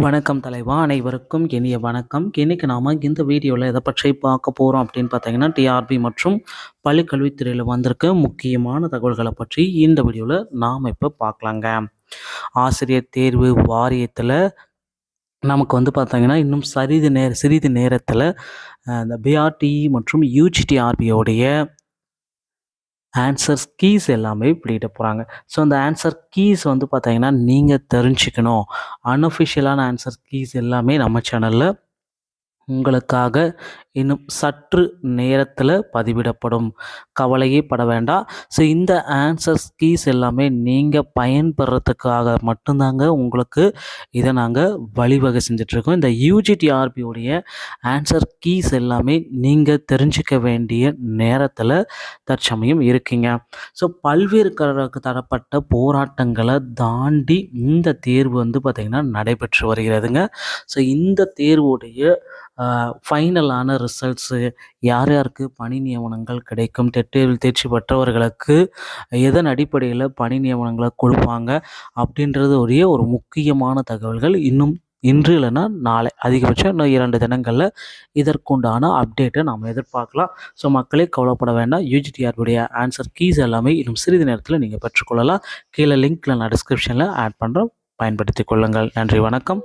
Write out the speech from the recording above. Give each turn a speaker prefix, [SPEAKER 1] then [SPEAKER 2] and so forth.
[SPEAKER 1] வணக்கம் தலைவா, அனைவருக்கும் இனிய வணக்கம். இன்னைக்கு நாம இந்த வீடியோவில் எதை பற்றி பார்க்க போகிறோம் அப்படின்னு பார்த்தீங்கன்னா, டிஆர்பி மற்றும் பள்ளிக்கல்வித்துறையில் வந்திருக்க முக்கியமான தகவல்களை பற்றி இந்த வீடியோவில் நாம் இப்போ பார்க்கலாங்க. ஆசிரியர் தேர்வு வாரியத்தில் நமக்கு பார்த்தீங்கன்னா இன்னும் சிறிது நேரத்தில் இந்த பிஆர்டி மற்றும் யூஜிடிஆர்பியோடைய ஆன்சர்ஸ் கீஸ் எல்லாமே வெளியிட போகிறாங்க. ஸோ அந்த ஆன்சர் கீஸ் பார்த்தீங்கன்னா நீங்கள் தெரிஞ்சுக்கணும். அன்அஃபிஷியலான ஆன்சர் கீஸ் எல்லாமே நம்ம சேனலில் உங்களுக்காக இன்னும் சற்று நேரத்தில் பதிவிடப்படும். கவலையே பட வேண்டாம். ஸோ இந்த ஆன்சர்ஸ் கீஸ் எல்லாமே நீங்கள் பயன்பெறத்துக்காக மட்டும்தாங்க உங்களுக்கு இதை நாங்கள் வழிவகை செஞ்சிட்ருக்கோம். இந்த யூஜிடிஆர்பியோடைய ஆன்சர் கீஸ் எல்லாமே நீங்கள் தெரிஞ்சிக்க வேண்டிய நேரத்தில் தற்சமயம் இருக்கீங்க. ஸோ பல்வேறு தரப்பட்ட போராட்டங்களை தாண்டி இந்த தேர்வு பார்த்திங்கன்னா நடைபெற்று வருகிறதுங்க. ஸோ இந்த தேர்வுடைய ஃபைனலான ரிசல்ட்ஸு, யார் யாருக்கு பணி நியமனங்கள் கிடைக்கும், தேர்வில் தேர்ச்சி பெற்றவர்களுக்கு எதன் அடிப்படையில் பணி நியமனங்களை கொடுப்பாங்க அப்படின்றது ஒரு முக்கியமான தகவல்கள் இன்னும் இன்று இல்லைன்னா நாளை, அதிகபட்சம் இன்னும் 2 தினங்களில் இதற்குண்டான அப்டேட்டை நாம் எதிர்பார்க்கலாம். ஸோ மக்களே கவலைப்பட வேண்டாம். யூஜிடிஆர்பியுடைய ஆன்சர் கீஸ் எல்லாமே இன்னும் சிறிது நேரத்தில் நீங்கள் பெற்றுக்கொள்ளலாம். கீழே லிங்க்கில் நான் டிஸ்கிரிப்ஷனில் ஆட் பண்ணுறேன், பயன்படுத்தி கொள்ளுங்கள். நன்றி, வணக்கம்.